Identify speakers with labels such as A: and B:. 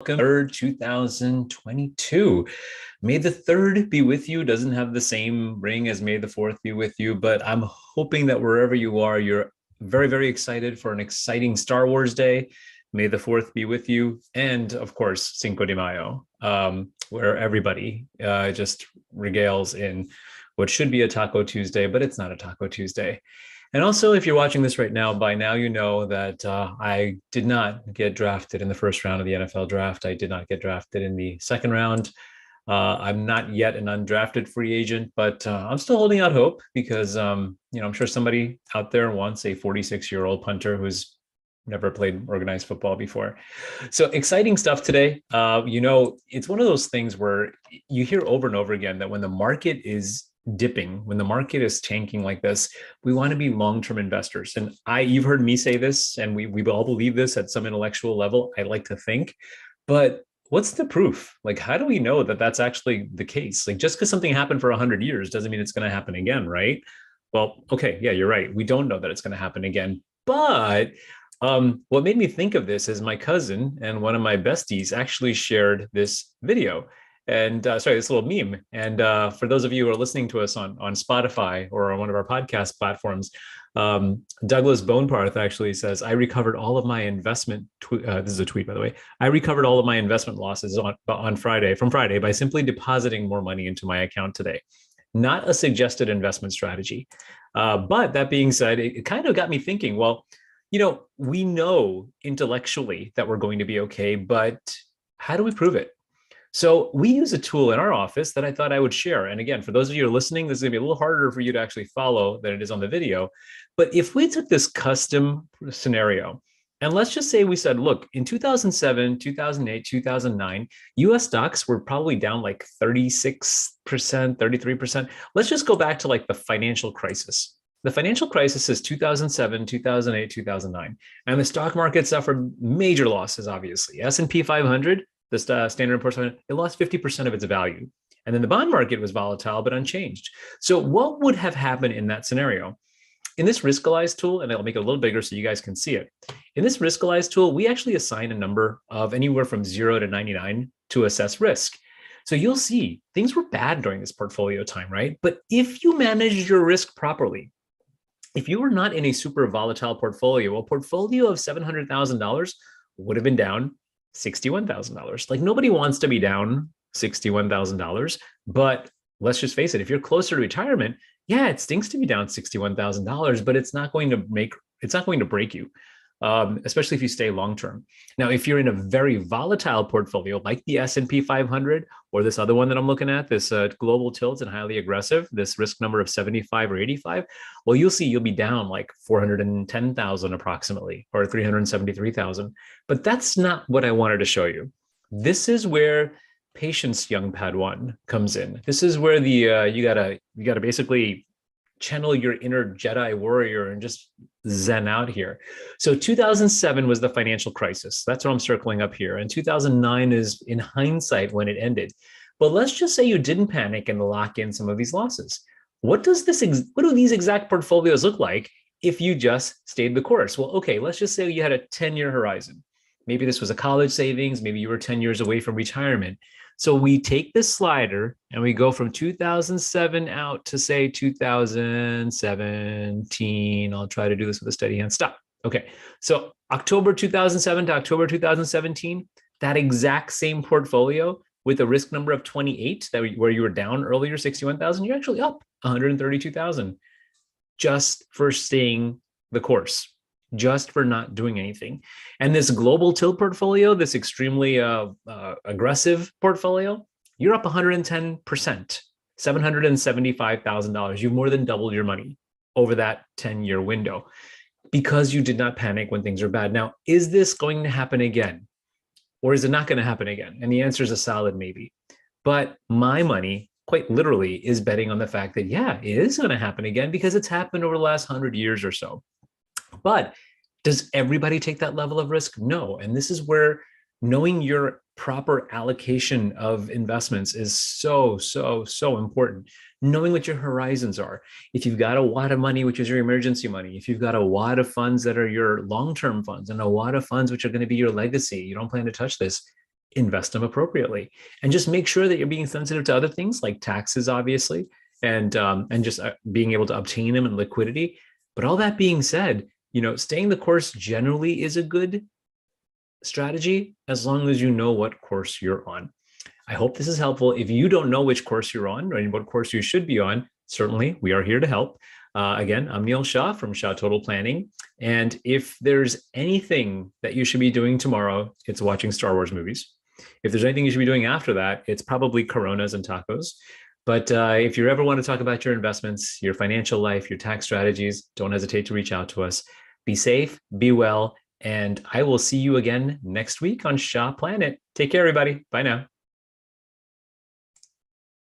A: Welcome, 3rd, 2022. May the 3rd be with you. Doesn't have the same ring as May the 4th be with you, but I'm hoping that wherever you are, you're very, very excited for an exciting Star Wars day. May the 4th be with you. And of course, Cinco de Mayo, where everybody just regales in what should be a Taco Tuesday, but it's not a Taco Tuesday. And also, if you're watching this right now, by now you know that I did not get drafted in the first round of the NFL draft. I did not get drafted in the second round. I'm not yet an undrafted free agent, but I'm still holding out hope because I'm sure somebody out there wants a 46-year-old punter who's never played organized football before. So exciting stuff today. It's one of those things where you hear over and over again that when the market is dipping, when the market is tanking like this, we want to be long-term investors. And you've heard me say this, and we all believe this at some intellectual level, I like to think, but what's the proof? Like, how do we know that that's actually the case? Like, just because something happened for 100 years doesn't mean it's going to happen again, right? Well, okay, yeah, you're right. We don't know that it's going to happen again. But what made me think of this is my cousin and one of my besties actually shared this video and this little meme. And for those of you who are listening to us on Spotify or on one of our podcast platforms, Douglas Boneparth actually says, I recovered all of my investment. This is a tweet, by the way. I recovered all of my investment losses from Friday by simply depositing more money into my account today. Not a suggested investment strategy. But that being said, it kind of got me thinking, well, we know intellectually that we're going to be okay, but how do we prove it? So we use a tool in our office that I thought I would share. And again, for those of you who are listening, this is going to be a little harder for you to actually follow than it is on the video. But if we took this custom scenario, and let's just say we said, look, in 2007, 2008, 2009, US stocks were probably down like 36%, 33%. Let's just go back to like the financial crisis. The financial crisis is 2007, 2008, 2009, and the stock market suffered major losses, obviously. S&P 500, the Standard & Poor's 500, it lost 50% of its value. And then the bond market was volatile, but unchanged. So what would have happened in that scenario? In this Riskalyze tool, and I'll make it a little bigger so you guys can see it. In this Riskalyze tool, we actually assign a number of anywhere from 0 to 99 to assess risk. So you'll see things were bad during this portfolio time, right? But if you manage your risk properly, if you were not in a super volatile portfolio, a portfolio of $700,000 would have been down $61,000. Like, nobody wants to be down $61,000, but let's just face it, if you're closer to retirement, yeah, it stinks to be down $61,000, but it's not going to break you. Especially if you stay long-term. Now, if you're in a very volatile portfolio, like the S&P 500, or this other one that I'm looking at, this global tilt and highly aggressive, this risk number of 75 or 85, well, you'll see you'll be down like 410,000 approximately, or 373,000. But that's not what I wanted to show you. This is where patience, young Padawan, comes in. This is where the you gotta basically channel your inner Jedi warrior and just zen out here. So 2007 was the financial crisis. That's what I'm circling up here. And 2009 is, in hindsight, when it ended. But let's just say you didn't panic and lock in some of these losses. What do these exact portfolios look like if you just stayed the course? Well, okay, let's just say you had a 10-year horizon. Maybe this was a college savings. Maybe you were 10 years away from retirement. So we take this slider and we go from 2007 out to, say, 2017. I'll try to do this with a steady hand. Stop. Okay. So October 2007 to October 2017, that exact same portfolio with a risk number of 28, where you were down earlier 61,000, you're actually up 132,000 just for staying the course, just for not doing anything. And this global tilt portfolio, this extremely aggressive portfolio, you're up 110%, $775,000. You've more than doubled your money over that 10-year window because you did not panic when things are bad. Now, is this going to happen again? Or is it not going to happen again? And the answer is a solid maybe. But my money, quite literally, is betting on the fact that, yeah, it is going to happen again because it's happened over the last 100 years or so. But does everybody take that level of risk? No. And this is where knowing your proper allocation of investments is so, so, so important. Knowing what your horizons are. If you've got a wad of money, which is your emergency money, if you've got a wad of funds that are your long-term funds and a wad of funds which are going to be your legacy, you don't plan to touch this, invest them appropriately, and just make sure that you're being sensitive to other things like taxes, obviously, and just being able to obtain them and liquidity. But all that being said, staying the course generally is a good strategy as long as you know what course you're on. I hope this is helpful. If you don't know which course you're on or what course you should be on, certainly we are here to help. Again, I'm Neil Shah from Shah Total Planning. And if there's anything that you should be doing tomorrow, it's watching Star Wars movies. If there's anything you should be doing after that, it's probably Coronas and tacos. But if you ever want to talk about your investments, your financial life, your tax strategies, don't hesitate to reach out to us. Be safe, be well, and I will see you again next week on Shah Planet. Take care, everybody. Bye now.